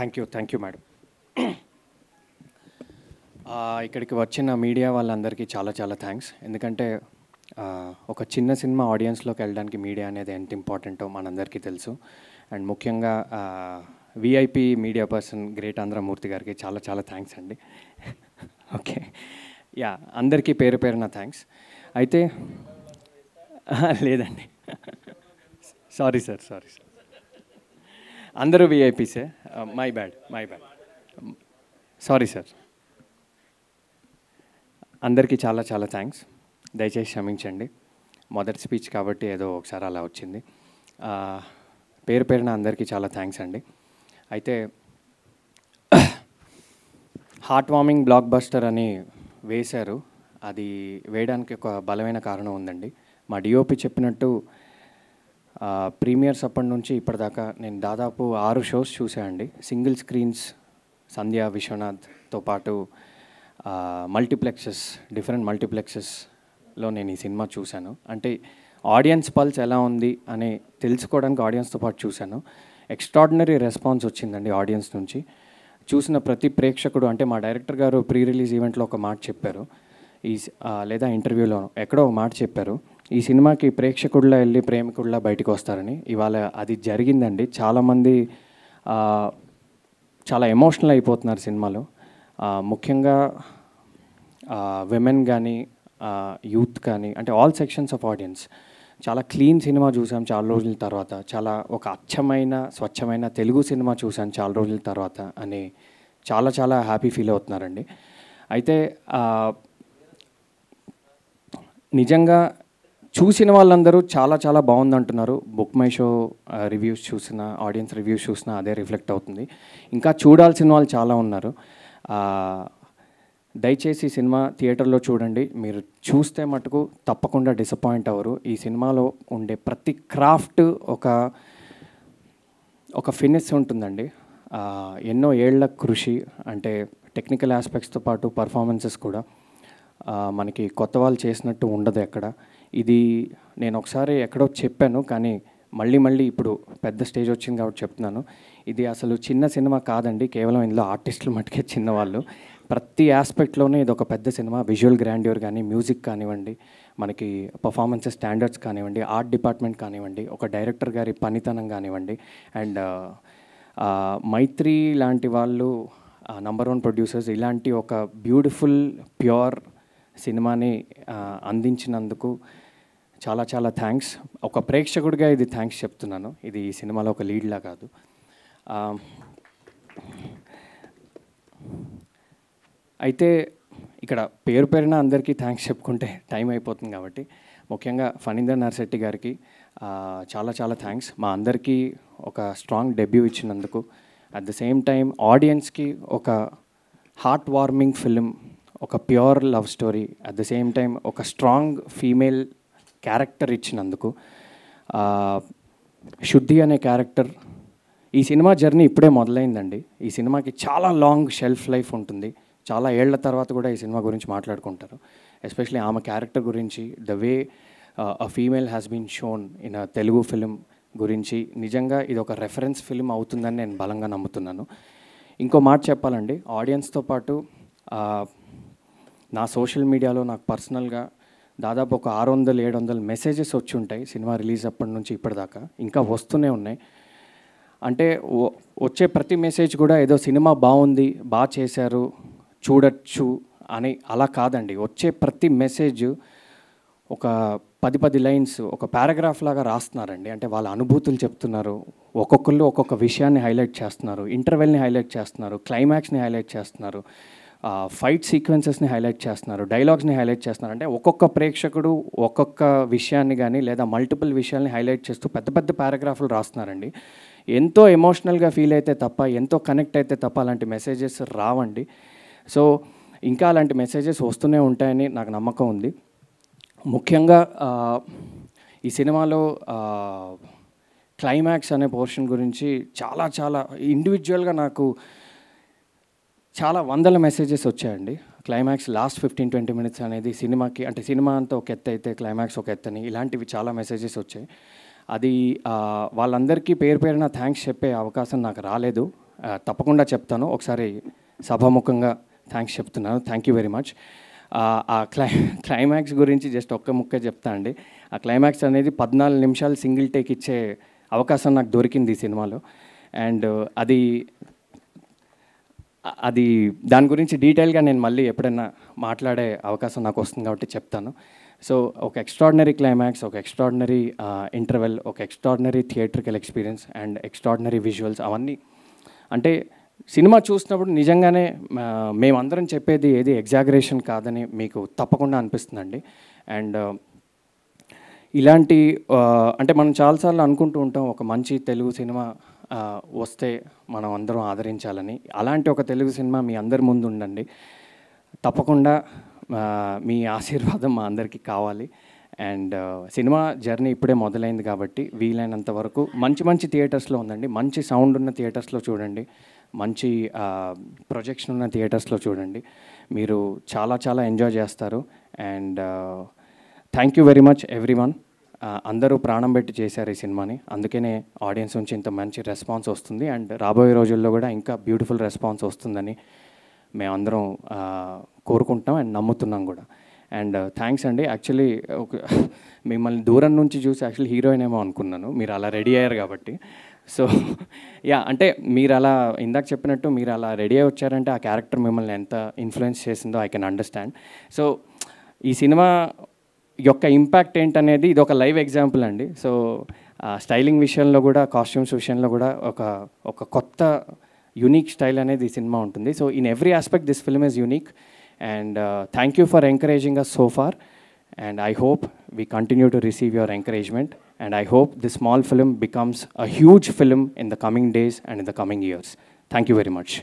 Thank you madam. ఇక్కడికి వచ్చిన media వాళ్ళందరికీ చాలా చాలా థ్యాంక్స్. ఎందుకంటే ఒక చిన్న సినిమా ఆడియన్స్లోకి వెళ్ళడానికి మీడియా అనేది ఎంత ఇంపార్టెంటో మనందరికీ తెలుసు. అండ్ ముఖ్యంగా విఐపి మీడియా పర్సన్ గ్రేట్ ఆంధ్రమూర్తి గారికి చాలా చాలా థ్యాంక్స్ అండి. ఓకే, యా, అందరికీ పేరు పేరున థ్యాంక్స్. అయితే లేదండి, సారీ సార్, అందరూ విఐపీసే, మై బ్యాడ్, సారీ సార్. అందరికీ చాలా చాలా థ్యాంక్స్. దయచేసి క్షమించండి, మొదటి స్పీచ్ కాబట్టి ఏదో ఒకసారి అలా వచ్చింది. పేరు పేరున అందరికీ చాలా థ్యాంక్స్ అండి. అయితే హార్ట్ వార్మింగ్ బ్లాక్ బస్టర్ అని వేశారు. అది వేయడానికి ఒక బలమైన కారణం ఉందండి. మా డిఓపి చెప్పినట్టు ప్రీమియర్స్ అప్పటి నుంచి ఇప్పటిదాకా నేను దాదాపు 6 షోస్ చూసానండి. సింగిల్ స్క్రీన్స్ సంధ్య విశ్వనాథ్తో పాటు డిఫరెంట్ మల్టీప్లెక్సెస్లో నేను ఈ సినిమా చూశాను. అంటే ఆడియన్స్ పల్స్ ఎలా ఉంది అని తెలుసుకోవడానికి ఆడియన్స్తో పాటు చూశాను. ఎక్స్ట్రాడినరీ రెస్పాన్స్ వచ్చిందండి ఆడియన్స్ నుంచి. చూసిన ప్రతి ప్రేక్షకుడు, అంటే మా డైరెక్టర్ గారు ప్రీ రిలీజ్ ఈవెంట్లో ఒక మాట చెప్పారు, లేదా ఇంటర్వ్యూలో ఎక్కడో ఒక మాట చెప్పారు, ఈ సినిమాకి ప్రేక్షకుడిలా వెళ్ళి ప్రేమికుడిలా బయటకు వస్తారని. ఇవాళ అది జరిగిందండి. చాలామంది చాలా ఎమోషనల్ అయిపోతున్నారు సినిమాలో. ముఖ్యంగా విమెన్ కానీ యూత్ కానీ, అంటే ఆల్ సెక్షన్స్ ఆఫ్ ఆడియన్స్. చాలా క్లీన్ సినిమా చూసాం చాలా రోజుల తర్వాత, చాలా ఒక అచ్చమైన స్వచ్ఛమైన తెలుగు సినిమా చూసాను చాలా రోజుల తర్వాత అని చాలా చాలా హ్యాపీ ఫీల్ అవుతున్నారండి. అయితే నిజంగా చూసిన వాళ్ళందరూ చాలా చాలా బాగుందంటున్నారు. బుక్ మై షో రివ్యూస్ చూసిన, ఆడియన్స్ రివ్యూస్ చూసినా అదే రిఫ్లెక్ట్ అవుతుంది. ఇంకా చూడాల్సిన వాళ్ళు చాలా ఉన్నారు. దయచేసి ఈ సినిమా థియేటర్లో చూడండి. మీరు చూస్తే మటుకు తప్పకుండా డిసప్పాయింట్ అవ్వరు. ఈ సినిమాలో ఉండే ప్రతి క్రాఫ్ట్ ఒక ఫినిష్ ఉంటుందండి. ఎన్నో ఏళ్ల కృషి, అంటే టెక్నికల్ ఆస్పెక్ట్స్తో పాటు పర్ఫార్మెన్సెస్ కూడా మనకి కొత్త వాళ్ళు చేసినట్టు ఉండదు ఎక్కడ. ఇది నేను ఒకసారి ఎక్కడో చెప్పాను, కానీ మళ్ళీ ఇప్పుడు పెద్ద స్టేజ్ వచ్చింది కాబట్టి చెప్తున్నాను. ఇది అసలు చిన్న సినిమా కాదండి, కేవలం ఇందులో ఆర్టిస్టులు మటుకే చిన్నవాళ్ళు. ప్రతి ఆస్పెక్ట్లోనే ఇది ఒక పెద్ద సినిమా. విజువల్ గ్రాండ్యూర్ కానీ, మ్యూజిక్ కానివ్వండి, మనకి పర్ఫార్మెన్సెస్ స్టాండర్డ్స్ కానివ్వండి, ఆర్ట్ డిపార్ట్మెంట్ కానివ్వండి, ఒక డైరెక్టర్ గారి పనితనం కానివ్వండి, అండ్ మైత్రి లాంటి వాళ్ళు నంబర్ 1 ప్రొడ్యూసర్స్ ఇలాంటి ఒక బ్యూటిఫుల్ ప్యూర్ సినిమాని అందించినందుకు చాలా చాలా థ్యాంక్స్. ఒక ప్రేక్షకుడిగా ఇది థ్యాంక్స్ చెప్తున్నాను. ఇది ఈ సినిమాలో ఒక లీడ్లా కాదు. అయితే ఇక్కడ పేరు పేరున అందరికీ థ్యాంక్స్ చెప్పుకుంటే టైం అయిపోతుంది కాబట్టి, ముఖ్యంగా ఫణీందర్ నర్శెట్టి గారికి చాలా చాలా థ్యాంక్స్. మా అందరికీ ఒక స్ట్రాంగ్ డెబ్యూ ఇచ్చినందుకు, అట్ ద సేమ్ టైం ఆడియన్స్కి ఒక హార్ట్ వార్మింగ్ ఫిలిం, ఒక pure love story, at the same time ఒక స్ట్రాంగ్ ఫీమేల్ క్యారెక్టర్ ఇచ్చినందుకు. శుద్ధి అనే క్యారెక్టర్, ఈ సినిమా జర్నీ ఇప్పుడే మొదలైందండి. ఈ సినిమాకి చాలా లాంగ్ షెల్ఫ్ లైఫ్ ఉంటుంది. చాలా ఏళ్ల తర్వాత కూడా ఈ సినిమా గురించి మాట్లాడుకుంటారు. ఎస్పెషలీ ఆమె క్యారెక్టర్ గురించి, the way a female has been shown in a Telugu film గురించి నిజంగా ఇది ఒక రెఫరెన్స్ ఫిలిం అవుతుందని నేను బలంగా నమ్ముతున్నాను. ఇంకో మాట చెప్పాలండి, ఆడియన్స్తో పాటు నా సోషల్ మీడియాలో నాకు పర్సనల్గా దాదాపు ఒక 600-700 మెసేజెస్ వచ్చి ఉంటాయి సినిమా రిలీజ్ అప్పటి నుంచి ఇప్పటిదాకా, ఇంకా వస్తూనే ఉన్నాయి. అంటే వచ్చే ప్రతి మెసేజ్ కూడా ఏదో సినిమా బాగుంది, బాగా చేశారు, చూడొచ్చు అని అలా కాదండి. వచ్చే ప్రతి మెసేజ్ ఒక 10 లైన్స్, ఒక పారాగ్రాఫ్ లాగా రాస్తున్నారండి. అంటే వాళ్ళ అనుభూతులు చెప్తున్నారు. ఒక్కొక్కళ్ళు ఒక్కొక్క విషయాన్ని హైలైట్ చేస్తున్నారు, ఇంటర్వెల్ని హైలైట్ చేస్తున్నారు, క్లైమాక్స్ని హైలైట్ చేస్తున్నారు, ఫైట్ సీక్వెన్సెస్ని హైలైట్ చేస్తున్నారు, డైలాగ్స్ని హైలైట్ చేస్తున్నారు. అంటే ఒక్కొక్క ప్రేక్షకుడు ఒక్కొక్క విషయాన్ని కానీ లేదా మల్టిపుల్ విషయాల్ని హైలైట్ చేస్తూ పెద్ద పెద్ద పారాగ్రాఫ్లు రాస్తున్నారండి. ఎంతో ఎమోషనల్గా ఫీల్ అయితే తప్ప, ఎంతో కనెక్ట్ అయితే తప్ప అలాంటి మెసేజెస్ రావండి. సో ఇంకా అలాంటి మెసేజెస్ వస్తూనే ఉంటాయని నాకు నమ్మకం ఉంది. ముఖ్యంగా ఈ సినిమాలో క్లైమాక్స్ అనే పోర్షన్ గురించి చాలా చాలా ఇండివిజువల్గా నాకు చాలా వందల మెసేజెస్ వచ్చాయండి. క్లైమాక్స్ లాస్ట్ 15-20 మినిట్స్ అనేది సినిమాకి, అంటే సినిమా అంతా ఒక ఎత్తు అయితే క్లైమాక్స్ ఒక ఎత్తని, ఇలాంటివి చాలా మెసేజెస్ వచ్చాయి. అది వాళ్ళందరికీ పేరు పేరున థ్యాంక్స్ చెప్పే అవకాశం నాకు రాలేదు. తప్పకుండా చెప్తాను. ఒకసారి సభాముఖంగా థ్యాంక్స్ చెప్తున్నాను. Thank you very much. ఆ క్లైమాక్స్ గురించి జస్ట్ ఒక్క ముక్కే చెప్తా అండి. ఆ క్లైమాక్స్ అనేది 14 నిమిషాలు సింగిల్ టేక్ ఇచ్చే అవకాశం నాకు దొరికింది ఈ సినిమాలో. అండ్ అది దాని గురించి డీటెయిల్గా నేను మళ్ళీ ఎప్పుడైనా మాట్లాడే అవకాశం నాకు వస్తుంది కాబట్టి చెప్తాను. సో ఒక ఎక్స్ట్రాడినరీ క్లైమాక్స్, ఒక ఎక్స్ట్రాడినరీ ఇంటర్వెల్, ఒక extraordinary theatrical experience and extraordinary visuals అవన్నీ అంటే సినిమా చూసినప్పుడు నిజంగానే మేమందరం చెప్పేది ఏది ఎగ్జాగరేషన్ కాదని మీకు తప్పకుండా అనిపిస్తుందండి. అండ్ ఇలాంటి అంటే మనం చాలాసార్లు అనుకుంటూ ఉంటాం ఒక మంచి తెలుగు సినిమా వస్తే మనం అందరం ఆదరించాలని. అలాంటి ఒక తెలుగు సినిమా మీ అందరి ముందు ఉండండి. తప్పకుండా మీ ఆశీర్వాదం మా అందరికీ కావాలి. అండ్ సినిమా జర్నీ ఇప్పుడే మొదలైంది కాబట్టి వీలైనంత వరకు మంచి మంచి థియేటర్స్లో ఉందండి. మంచి సౌండ్ ఉన్న థియేటర్స్లో చూడండి, మంచి ప్రొజెక్షన్ ఉన్న థియేటర్స్లో చూడండి. మీరు చాలా చాలా ఎంజాయ్ చేస్తారు. And thank you very much everyone. అందరూ ప్రాణం పెట్టి చేశారు ఈ సినిమాని, అందుకనే ఆడియన్స్ నుంచి ఇంత మంచి రెస్పాన్స్ వస్తుంది. అండ్ రాబోయే రోజుల్లో కూడా ఇంకా బ్యూటిఫుల్ రెస్పాన్స్ వస్తుందని మేమందరం కోరుకుంటున్నాం అండ్ నమ్ముతున్నాం కూడా. అండ్ థ్యాంక్స్ అండి. యాక్చువల్లీ మిమ్మల్ని దూరం నుంచి చూసి యాక్చువల్లీ హీరోయిన్ ఏమో అనుకున్నాను, మీరు అలా రెడీ అయ్యారు కాబట్టి. సో యా, అంటే మీరు అలా ఇందాక చెప్పినట్టు మీరు అలా రెడీ అయ్యి వచ్చారంటే ఆ క్యారెక్టర్ మిమ్మల్ని ఎంత ఇన్ఫ్లుయెన్స్ చేసిందో ఐ కెన్ అండర్స్టాండ్. సో ఈ సినిమా యొక్క ఇంపాక్ట్ ఏంటనేది ఇది ఒక లైవ్ ఎగ్జాంపుల్ అండి. సో స్టైలింగ్ విషయంలో కూడా, కాస్ట్యూమ్స్ విషయంలో కూడా ఒక కొత్త యూనిక్ స్టైల్ అనేది ఈ సినిమా ఉంటుంది. So in every aspect this film is unique. And thank you for encouraging us so far, and I hope we continue to receive your encouragement, and I hope this small film becomes a huge film in the coming days and in the coming years. Thank you very much.